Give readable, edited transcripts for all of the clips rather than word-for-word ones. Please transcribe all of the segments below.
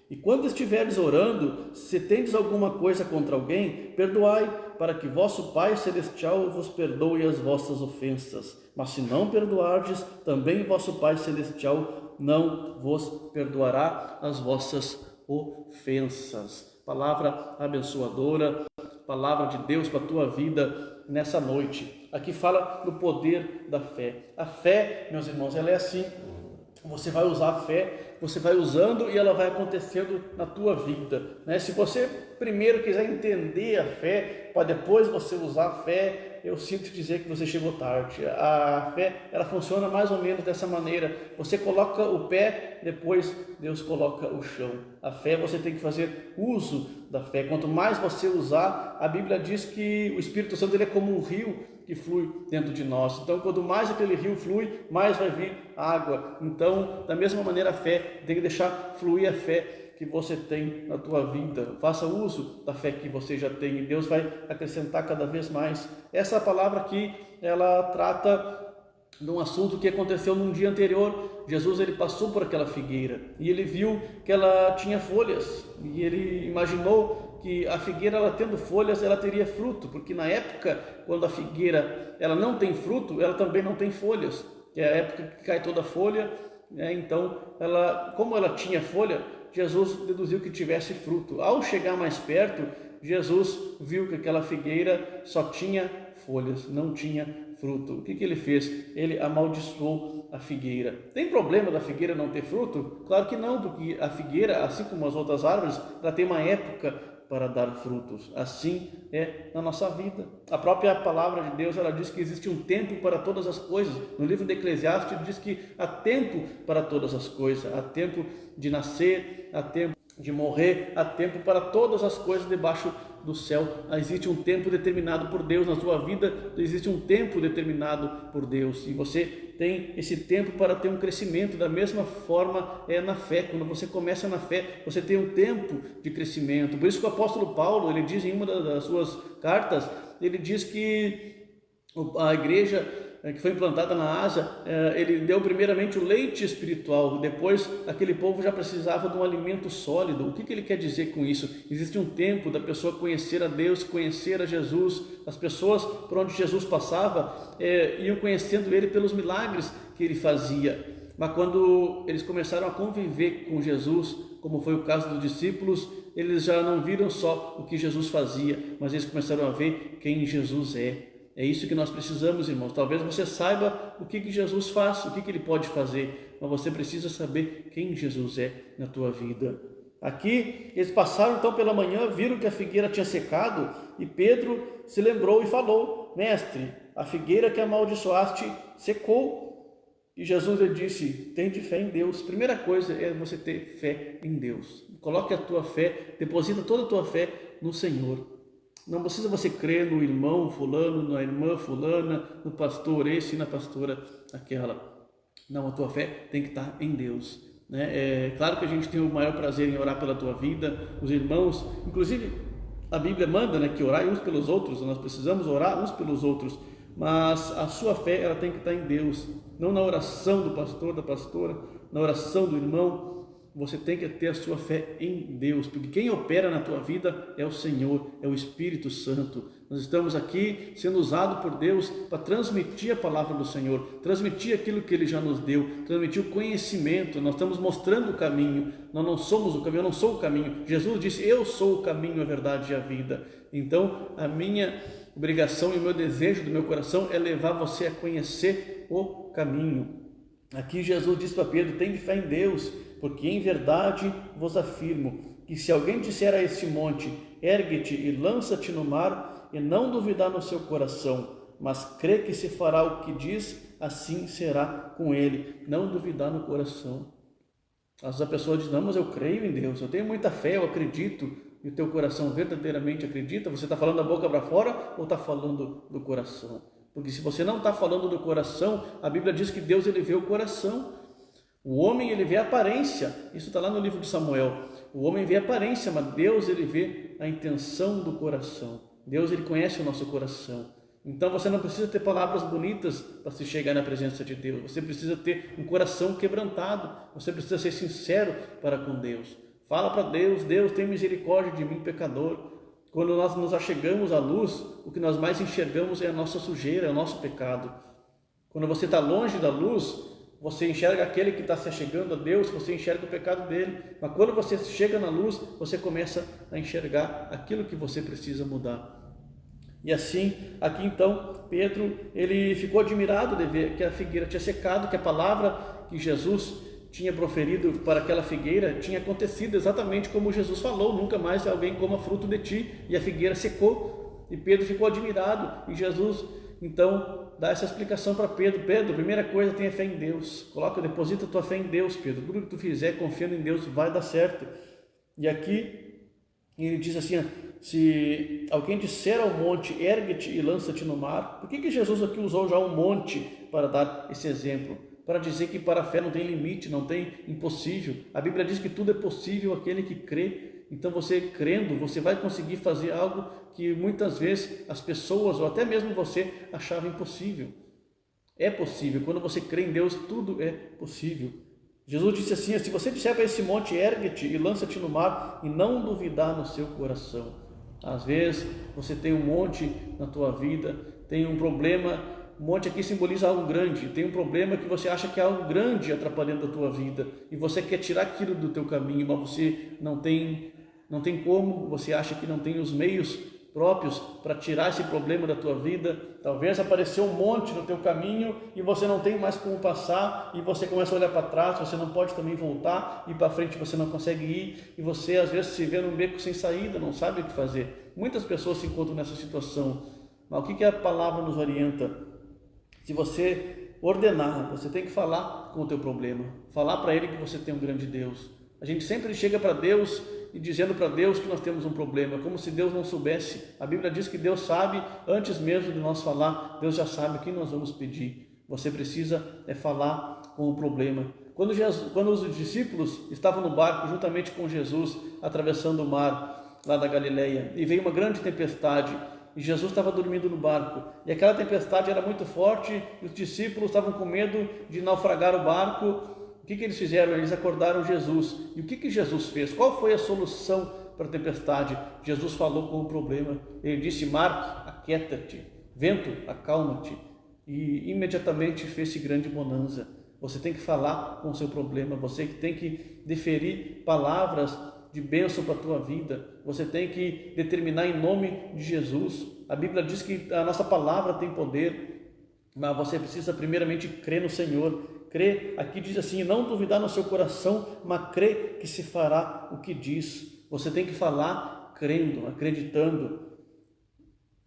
E quando estiveres orando, se tendes alguma coisa contra alguém, perdoai, para que vosso Pai Celestial vos perdoe as vossas ofensas. Mas se não perdoardes, também vosso Pai Celestial não vos perdoará as vossas ofensas. Palavra abençoadora, palavra de Deus para a tua vida nessa noite. Aqui fala do poder da fé. A fé, meus irmãos, ela é assim. Você vai usar a fé, você vai usando e ela vai acontecendo na tua vida, né? Se você primeiro quiser entender a fé, para depois você usar a fé, eu sinto dizer que você chegou tarde. A fé, ela funciona mais ou menos dessa maneira. Você coloca o pé, depois Deus coloca o chão. A fé, você tem que fazer uso da fé. Quanto mais você usar, a Bíblia diz que o Espírito Santo ele é como um rio que flui dentro de nós. Então, quanto mais aquele rio flui, mais vai vir água. Então, da mesma maneira, a fé, tem que deixar fluir a fé que você tem na tua vida. Faça uso da fé que você já tem e Deus vai acrescentar cada vez mais. Essa palavra aqui, ela trata de um assunto que aconteceu num dia anterior. Jesus ele passou por aquela figueira e ele viu que ela tinha folhas e ele imaginou que a figueira, ela tendo folhas, ela teria fruto, porque na época, quando a figueira ela não tem fruto, ela também não tem folhas, que é a época que cai toda a folha, né? Então, como ela tinha folha, Jesus deduziu que tivesse fruto. Ao chegar mais perto, Jesus viu que aquela figueira só tinha folhas, não tinha fruto. O que ele fez? Ele amaldiçoou a figueira. Tem problema da figueira não ter fruto? Claro que não, porque a figueira, assim como as outras árvores, ela tem uma época para dar frutos. Assim é na nossa vida. A própria palavra de Deus, ela diz que existe um tempo para todas as coisas. No livro de Eclesiastes diz que há tempo para todas as coisas. Há tempo de nascer, há tempo de morrer, há tempo para todas as coisas debaixo do céu. Existe um tempo determinado por Deus na sua vida, existe um tempo determinado por Deus, e você tem esse tempo para ter um crescimento. Da mesma forma é na fé. Quando você começa na fé, você tem um tempo de crescimento. Por isso que o apóstolo Paulo, ele diz em uma das suas cartas, ele diz que a igreja que foi implantada na Ásia, ele deu primeiramente o leite espiritual, depois aquele povo já precisava de um alimento sólido. O que ele quer dizer com isso? Existe um tempo da pessoa conhecer a Deus, conhecer a Jesus. As pessoas por onde Jesus passava iam conhecendo ele pelos milagres que ele fazia, mas quando eles começaram a conviver com Jesus, como foi o caso dos discípulos, eles já não viram só o que Jesus fazia, mas eles começaram a ver quem Jesus é. É isso que nós precisamos, irmãos. Talvez você saiba o que Jesus faz, o que ele pode fazer, mas você precisa saber quem Jesus é na tua vida. Aqui, eles passaram então pela manhã, viram que a figueira tinha secado, e Pedro se lembrou e falou: Mestre, a figueira que amaldiçoaste secou. E Jesus lhe disse: tende fé em Deus. Primeira coisa é você ter fé em Deus. Coloque a tua fé, deposita toda a tua fé no Senhor. Não precisa você crer no irmão fulano, na irmã fulana, no pastor esse e na pastora aquela. Não, a tua fé tem que estar em Deus, né? É claro que a gente tem o maior prazer em orar pela tua vida, os irmãos, inclusive a Bíblia manda, né, que orai uns pelos outros. Nós precisamos orar uns pelos outros, mas a sua fé, ela tem que estar em Deus, não na oração do pastor, da pastora, na oração do irmão. Você tem que ter a sua fé em Deus, porque quem opera na tua vida é o Senhor, é o Espírito Santo. Nós estamos aqui sendo usados por Deus para transmitir a palavra do Senhor, transmitir aquilo que Ele já nos deu, transmitir o conhecimento. Nós estamos mostrando o caminho. Nós não somos o caminho, eu não sou o caminho. Jesus disse: eu sou o caminho, a verdade e a vida. Então, a minha obrigação e o meu desejo do meu coração é levar você a conhecer o caminho. Aqui Jesus diz para Pedro: tem fé em Deus, porque em verdade vos afirmo que se alguém disser a este monte: ergue-te e lança-te no mar, e não duvidar no seu coração, mas crê que se fará o que diz, assim será com ele. Não duvidar no coração. Às vezes a pessoa diz: não, mas eu creio em Deus, eu tenho muita fé, eu acredito. E o teu coração verdadeiramente acredita? Você está falando da boca para fora ou está falando do coração? Porque se você não está falando do coração, a Bíblia diz que Deus ele vê o coração. O homem ele vê a aparência. Isso está lá no livro de Samuel. O homem vê a aparência, mas Deus ele vê a intenção do coração. Deus ele conhece o nosso coração. Então você não precisa ter palavras bonitas para se chegar na presença de Deus. Você precisa ter um coração quebrantado. Você precisa ser sincero para com Deus. Fala para Deus: Deus, tem misericórdia de mim, pecador. Quando nós nos achegamos à luz, o que nós mais enxergamos é a nossa sujeira, é o nosso pecado. Quando você está longe da luz, você enxerga aquele que está se achegando a Deus, você enxerga o pecado dele. Mas quando você chega na luz, você começa a enxergar aquilo que você precisa mudar. E assim, aqui então, Pedro, ele ficou admirado de ver que a figueira tinha secado, que a palavra que Jesus tinha proferido para aquela figueira tinha acontecido exatamente como Jesus falou: nunca mais alguém coma fruto de ti. E a figueira secou, e Pedro ficou admirado, e Jesus então dá essa explicação para Pedro: Pedro, primeira coisa, tenha fé em Deus, deposita tua fé em Deus, Pedro, tudo que tu fizer confiando em Deus vai dar certo. E aqui ele diz assim: se alguém disser ao monte, ergue-te e lança-te no mar. Por que Jesus aqui usou já um monte para dar esse exemplo? Para dizer que para a fé não tem limite, não tem impossível. A Bíblia diz que tudo é possível àquele que crê. Então você crendo, você vai conseguir fazer algo que muitas vezes as pessoas, ou até mesmo você, achavam impossível. É possível. Quando você crê em Deus, tudo é possível. Jesus disse assim: se você disser para esse monte, ergue-te e lança-te no mar, e não duvidar no seu coração. Às vezes você tem um monte na tua vida, tem um problema. Um monte aqui simboliza algo grande. Tem um problema que você acha que é algo grande atrapalhando a tua vida, e você quer tirar aquilo do teu caminho, mas você não tem como, você acha que não tem os meios próprios para tirar esse problema da tua vida. Talvez apareceu um monte no teu caminho e você não tem mais como passar, e você começa a olhar para trás, você não pode também voltar, e para frente você não consegue ir, e você às vezes se vê num beco sem saída, não sabe o que fazer. Muitas pessoas se encontram nessa situação, mas o que a palavra nos orienta? Se você ordenar, você tem que falar com o teu problema, falar para Ele que você tem um grande Deus. A gente sempre chega para Deus e dizendo para Deus que nós temos um problema, como se Deus não soubesse. A Bíblia diz que Deus sabe, antes mesmo de nós falar, Deus já sabe o que nós vamos pedir. Você precisa falar com o problema. Quando os discípulos estavam no barco juntamente com Jesus, atravessando o mar lá da Galileia, e veio uma grande tempestade, e Jesus estava dormindo no barco, e aquela tempestade era muito forte, e os discípulos estavam com medo de naufragar o barco. O que eles fizeram? Eles acordaram Jesus. E o que Jesus fez? Qual foi a solução para a tempestade? Jesus falou com o problema. Ele disse: mar, aquieta-te, vento, acalma-te. E imediatamente fez-se grande bonança. Você tem que falar com o seu problema, você tem que deferir palavras de bênção para a tua vida, você tem que determinar em nome de Jesus. A Bíblia diz que a nossa palavra tem poder, mas você precisa primeiramente crer no Senhor. Crer, aqui diz assim: não duvidar no seu coração, mas crer que se fará o que diz. Você tem que falar crendo, acreditando.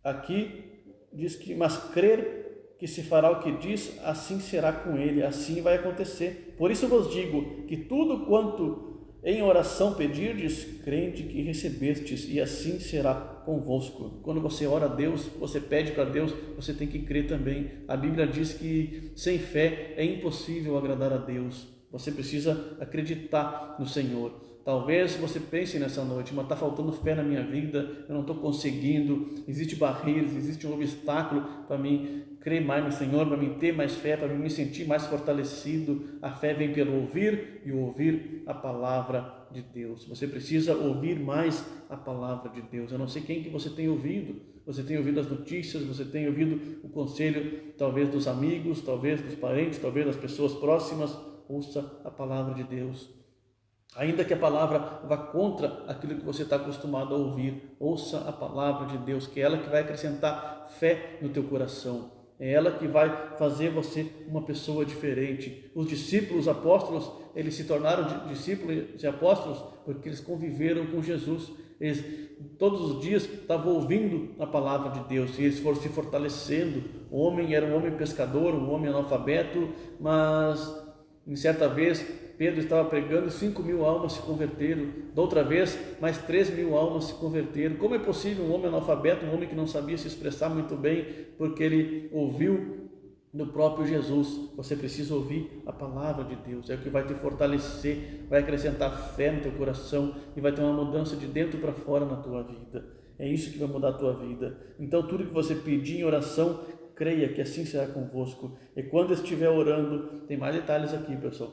Aqui diz que, mas crer que se fará o que diz, assim será com ele, assim vai acontecer. Por isso vos digo que tudo quanto em oração pedirdes, crende que recebestes, e assim será convosco. Quando você ora a Deus, você pede para Deus, você tem que crer também. A Bíblia diz que sem fé é impossível agradar a Deus. Você precisa acreditar no Senhor. Talvez você pense nessa noite: mas está faltando fé na minha vida, eu não estou conseguindo, existe barreiras, existe um obstáculo para mim crer mais no Senhor, para mim ter mais fé, para mim me sentir mais fortalecido. A fé vem pelo ouvir, e ouvir a palavra de Deus. Você precisa ouvir mais a palavra de Deus. Eu não sei quem que você tem ouvido. Você tem ouvido as notícias, você tem ouvido o conselho, talvez dos amigos, talvez dos parentes, talvez das pessoas próximas. Ouça a palavra de Deus. Ainda que a palavra vá contra aquilo que você está acostumado a ouvir, ouça a palavra de Deus, que é ela que vai acrescentar fé no teu coração. É ela que vai fazer você uma pessoa diferente. Os discípulos, os apóstolos, eles se tornaram discípulos e apóstolos porque eles conviveram com Jesus. Eles todos os dias estavam ouvindo a palavra de Deus, e eles foram se fortalecendo. O homem era um homem pescador, um homem analfabeto, mas em certa vez Pedro estava pregando, 5.000 almas se converteram. Da outra vez, mais 3.000 almas se converteram. Como é possível um homem analfabeto, um homem que não sabia se expressar muito bem, porque ele ouviu do próprio Jesus? Você precisa ouvir a palavra de Deus, é o que vai te fortalecer, vai acrescentar fé no teu coração, e vai ter uma mudança de dentro para fora na tua vida. É isso que vai mudar a tua vida. Então, tudo que você pedir em oração, creia que assim será convosco. E quando estiver orando, tem mais detalhes aqui, pessoal.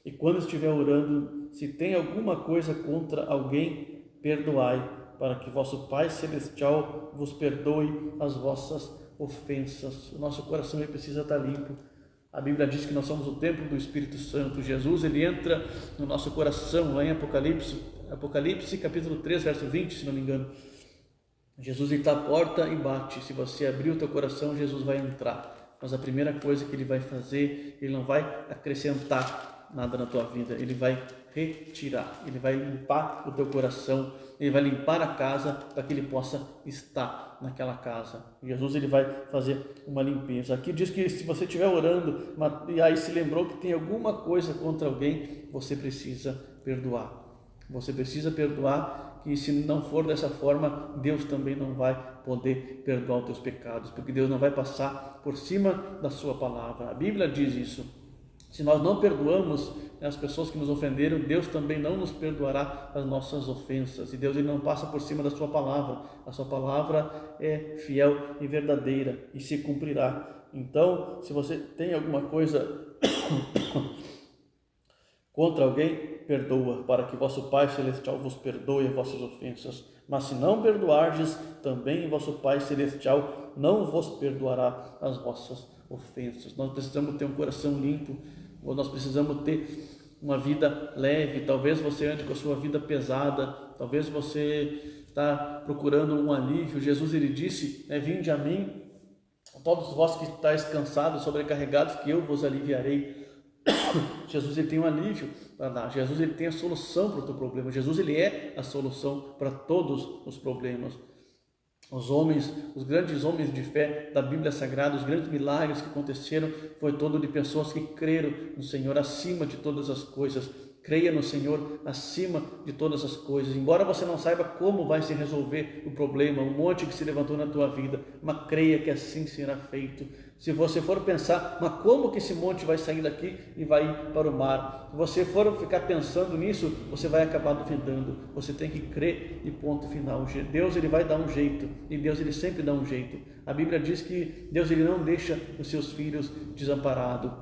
E quando estiver orando, se tem alguma coisa contra alguém, perdoai, para que vosso Pai Celestial vos perdoe as vossas ofensas. O nosso coração ele precisa estar limpo. A Bíblia diz que nós somos o templo do Espírito Santo. Jesus ele entra no nosso coração, lá em Apocalipse capítulo 3, verso 20, se não me engano. Jesus está à porta e bate. Se você abrir o teu coração, Jesus vai entrar. Mas a primeira coisa que ele vai fazer, ele não vai acrescentar nada na tua vida, ele vai retirar, ele vai limpar o teu coração, ele vai limpar a casa para que ele possa estar naquela casa. Jesus ele vai fazer uma limpeza. Aqui diz que se você estiver orando e aí se lembrou que tem alguma coisa contra alguém, você precisa perdoar. Você precisa perdoar, que se não for dessa forma, Deus também não vai poder perdoar os teus pecados, porque Deus não vai passar por cima da sua palavra. A Bíblia diz isso. Se nós não perdoamos as pessoas que nos ofenderam, Deus também não nos perdoará as nossas ofensas. E Deus ele não passa por cima da sua palavra. A sua palavra é fiel e verdadeira e se cumprirá. Então, se você tem alguma coisa contra alguém, perdoa, para que vosso Pai Celestial vos perdoe as vossas ofensas. Mas se não perdoardes, também vosso Pai Celestial não vos perdoará as vossas ofensas. Nós precisamos ter um coração limpo, ou nós precisamos ter uma vida leve. Talvez você ande com a sua vida pesada, talvez você está procurando um alívio. Jesus ele disse, vinde a mim, todos vós que estáis cansados, sobrecarregados, que eu vos aliviarei. Jesus ele tem um alívio para dar. Jesus ele tem a solução para o teu problema. Jesus ele é a solução para todos os problemas. Os grandes homens de fé da Bíblia Sagrada, os grandes milagres que aconteceram, foi todo de pessoas que creram no Senhor acima de todas as coisas. Creia no Senhor acima de todas as coisas. Embora você não saiba como vai se resolver o problema, o monte que se levantou na tua vida, mas creia que assim será feito. Se você for pensar, mas como que esse monte vai sair daqui e vai ir para o mar? Se você for ficar pensando nisso, você vai acabar duvidando. Você tem que crer e ponto final. Deus ele vai dar um jeito, e Deus ele sempre dá um jeito. A Bíblia diz que Deus ele não deixa os seus filhos desamparados.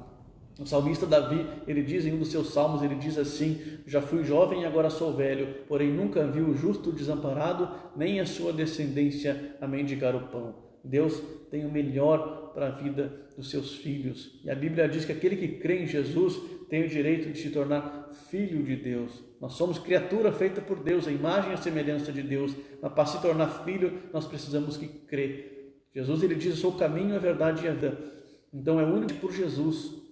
O salmista Davi, ele diz em um dos seus salmos, ele diz assim: já fui jovem e agora sou velho, porém nunca vi o justo desamparado, nem a sua descendência a mendigar o pão. Deus tem o melhor para a vida dos seus filhos. E a Bíblia diz que aquele que crê em Jesus tem o direito de se tornar filho de Deus. Nós somos criatura feita por Deus, a imagem e a semelhança de Deus. Mas para se tornar filho, nós precisamos que crer. Jesus ele diz: eu sou o caminho, a verdade e a vida. Então é único por Jesus.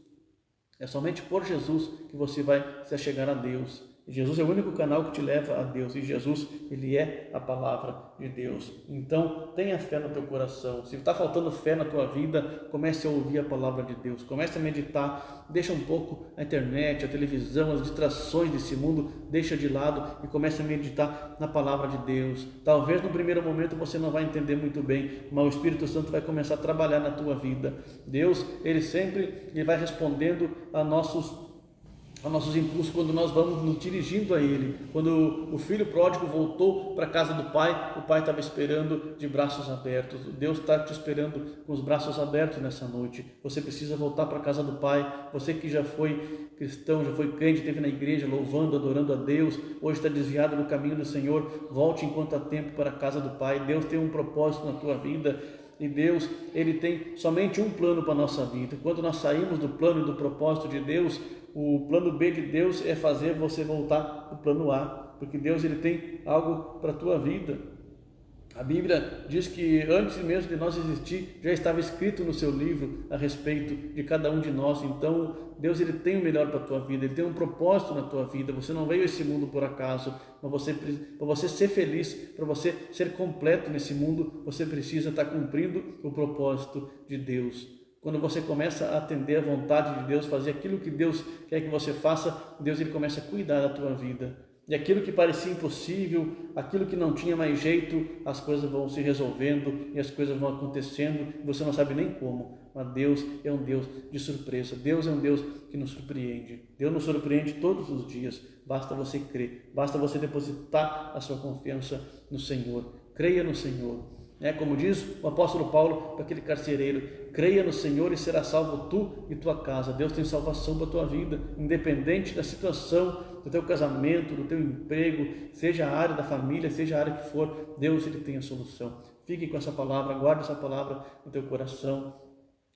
É somente por Jesus que você vai se achegar a Deus. E Jesus é o único canal que te leva a Deus. E Jesus, ele é a palavra de Deus. Então, tenha fé no teu coração. Se está faltando fé na tua vida, comece a ouvir a palavra de Deus. Comece a meditar. Deixa um pouco a internet, a televisão, as distrações desse mundo. Deixa de lado e comece a meditar na palavra de Deus. Talvez no primeiro momento você não vai entender muito bem, mas o Espírito Santo vai começar a trabalhar na tua vida. Deus, ele vai respondendo a nossos impulsos quando nós vamos nos dirigindo a Ele. Quando o filho pródigo voltou para a casa do pai, o pai estava esperando de braços abertos. Deus está te esperando com os braços abertos nessa noite. Você precisa voltar para a casa do Pai. Você que já foi cristão, já foi crente, esteve na igreja louvando, adorando a Deus, hoje está desviado do caminho do Senhor, volte enquanto há tempo para a casa do Pai. Deus tem um propósito na tua vida. E Deus, ele tem somente um plano para a nossa vida. Quando nós saímos do plano e do propósito de Deus, o plano B de Deus é fazer você voltar para o plano A, porque Deus ele tem algo para a tua vida. A Bíblia diz que antes mesmo de nós existir, já estava escrito no seu livro a respeito de cada um de nós. Então, Deus ele tem o melhor para a tua vida, Ele tem um propósito na tua vida. Você não veio a esse mundo por acaso, mas para você ser feliz, para você ser completo nesse mundo, você precisa estar cumprindo o propósito de Deus. Quando você começa a atender a vontade de Deus, fazer aquilo que Deus quer que você faça, Deus ele começa a cuidar da tua vida. E aquilo que parecia impossível, aquilo que não tinha mais jeito, as coisas vão se resolvendo e as coisas vão acontecendo, e você não sabe nem como. Mas Deus é um Deus de surpresa. Deus é um Deus que nos surpreende. Deus nos surpreende todos os dias. Basta você crer, basta você depositar a sua confiança no Senhor. creia no Senhor. Como diz o apóstolo Paulo para aquele carcereiro, creia no Senhor e será salvo tu e tua casa. Deus tem salvação para a tua vida, independente da situação, do teu casamento, do teu emprego, seja a área da família, seja a área que for, Deus ele tem a solução. Fique com essa palavra, guarde essa palavra no teu coração.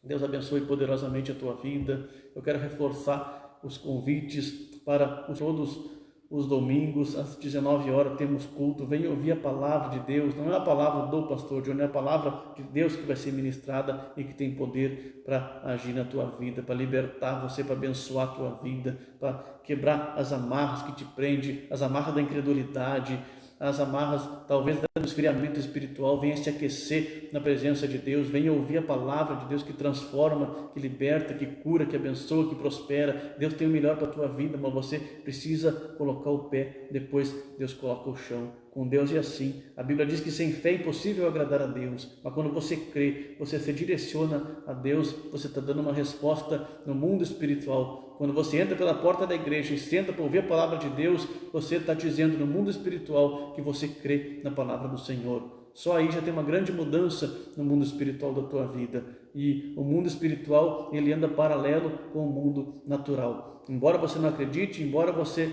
Deus abençoe poderosamente a tua vida. Eu quero reforçar os convites para todos os domingos, às 19 horas, temos culto. Venha ouvir a palavra de Deus. Não é a palavra do pastor Johnny, é a palavra de Deus que vai ser ministrada e que tem poder para agir na tua vida, para libertar você, para abençoar a tua vida, para quebrar as amarras que te prendem, as amarras da incredulidade, as amarras talvez do esfriamento espiritual. Venha se aquecer na presença de Deus, venha ouvir a palavra de Deus que transforma, que liberta, que cura, que abençoa, que prospera. Deus tem o melhor para a tua vida, mas você precisa colocar o pé, depois Deus coloca o chão. Com Deus é assim. A Bíblia diz que sem fé é impossível agradar a Deus, mas quando você crê, você se direciona a Deus, você está dando uma resposta no mundo espiritual. Quando você entra pela porta da igreja e senta para ouvir a palavra de Deus, você está dizendo no mundo espiritual que você crê na palavra do Senhor. Só aí já tem uma grande mudança no mundo espiritual da tua vida. E o mundo espiritual, ele anda paralelo com o mundo natural. Embora você não acredite, embora você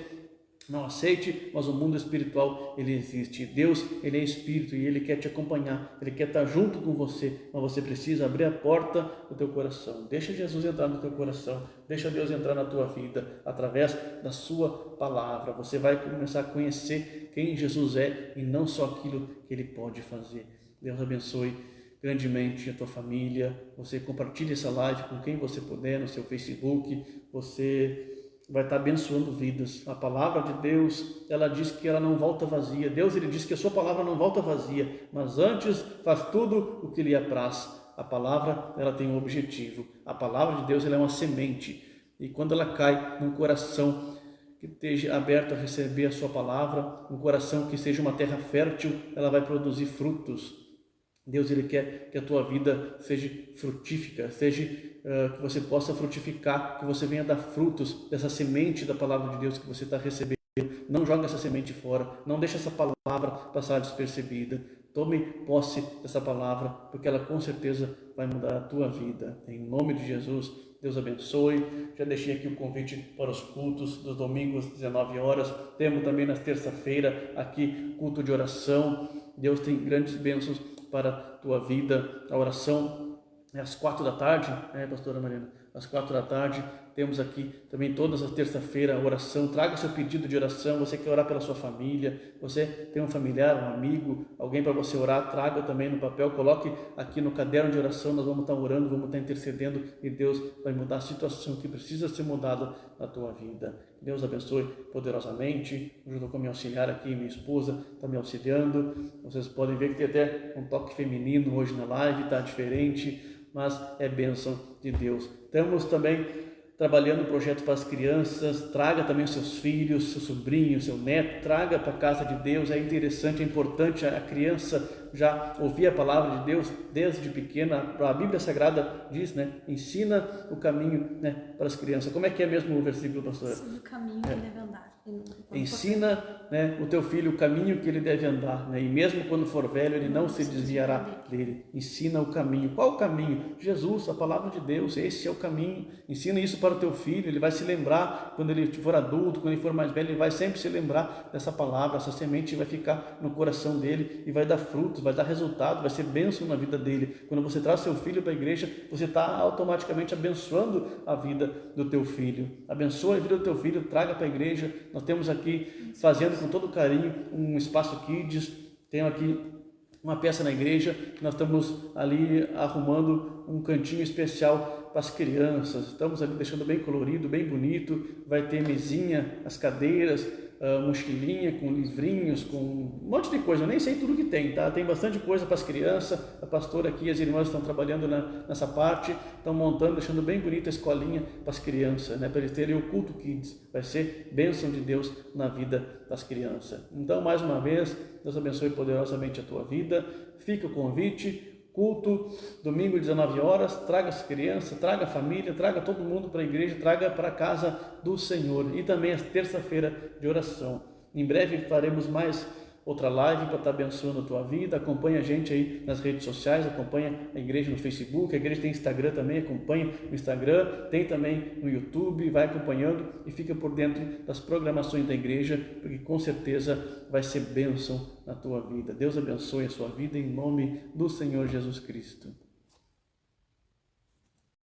não aceite, mas o mundo espiritual ele existe. Deus ele é espírito e ele quer te acompanhar, ele quer estar junto com você, mas você precisa abrir a porta do teu coração. Deixa Jesus entrar no teu coração, deixa Deus entrar na tua vida através da sua palavra. Você vai começar a conhecer quem Jesus é e não só aquilo que ele pode fazer. Deus abençoe grandemente a tua família. Você compartilhe essa live com quem você puder no seu Facebook. Você vai estar abençoando vidas. A palavra de Deus, ela diz que ela não volta vazia. Deus ele diz que a sua palavra não volta vazia, mas antes faz tudo o que lhe apraz. A palavra ela tem um objetivo. A palavra de Deus ela é uma semente e quando ela cai num coração que esteja aberto a receber a sua palavra, um coração que seja uma terra fértil, ela vai produzir frutos. Deus ele quer que a tua vida seja frutífica, seja que você possa frutificar, que você venha dar frutos dessa semente da palavra de Deus que você está recebendo. Não jogue essa semente fora, não deixe essa palavra passar despercebida. Tome posse dessa palavra, porque ela com certeza vai mudar a tua vida. Em nome de Jesus, Deus abençoe. Já deixei aqui o convite para os cultos dos domingos, 19 horas. Temos também na terça-feira aqui culto de oração. Deus tem grandes bênçãos para a tua vida. A oração é às 4 da tarde, pastora Marina? Às 4 da tarde, temos aqui também todas as terça-feira a oração. Traga seu pedido de oração. Você quer orar pela sua família, você tem um familiar, um amigo, alguém para você orar, traga também no papel, coloque aqui no caderno de oração. Nós vamos estar orando, vamos estar intercedendo e Deus vai mudar a situação que precisa ser mudada na tua vida. Deus abençoe poderosamente. Junto com a minha auxiliar aqui, minha esposa está me auxiliando. Vocês podem ver que tem até um toque feminino hoje na live, está diferente, mas é bênção de Deus. Estamos também trabalhando um projeto para as crianças. Traga também os seus filhos, seu sobrinho, seu neto, traga para a casa de Deus. É interessante, é importante a criança já ouvir a palavra de Deus desde pequena. A Bíblia Sagrada diz, ensina o caminho, para as crianças. Como é que é mesmo o versículo, pastor? Ensina o caminho que ele deve andar. Ensina, o teu filho o caminho que ele deve andar, e mesmo quando for velho ele não se desviará dele. Ensina o caminho. Qual o caminho? Jesus, a palavra de Deus, esse é o caminho. Ensina isso para o teu filho, ele vai se lembrar quando ele for adulto, quando ele for mais velho, ele vai sempre se lembrar dessa palavra. Essa semente vai ficar no coração dele e vai dar frutos, vai dar resultado, vai ser bênção na vida dele. Quando você traz seu filho para a igreja, você está automaticamente abençoando a vida do teu filho. Abençoa a vida do teu filho, traga para a igreja. Nós temos aqui, fazendo com todo carinho, um espaço kids. Tenho aqui uma peça na igreja, nós estamos ali arrumando um cantinho especial para as crianças. Estamos ali deixando bem colorido, bem bonito. Vai ter mesinha, as cadeiras, mochilinha com livrinhos, com um monte de coisa. Eu nem sei tudo que tem, tá? Tem bastante coisa para as crianças. A pastora aqui, as irmãs estão trabalhando nessa parte, estão montando, deixando bem bonita a escolinha para as crianças, para eles terem o culto kids. Vai ser bênção de Deus na vida das crianças. Então, mais uma vez, Deus abençoe poderosamente a tua vida. Fica o convite. Culto, domingo 19 horas, traga as crianças, traga a família, traga todo mundo para a igreja, traga para a casa do Senhor. E também a terça-feira de oração. Em breve faremos mais outra live para estar abençoando a tua vida. Acompanha a gente aí nas redes sociais, acompanha a igreja no Facebook, a igreja tem Instagram também, acompanha no Instagram, tem também no YouTube, vai acompanhando e fica por dentro das programações da igreja, porque com certeza vai ser bênção na tua vida. Deus abençoe a sua vida em nome do Senhor Jesus Cristo.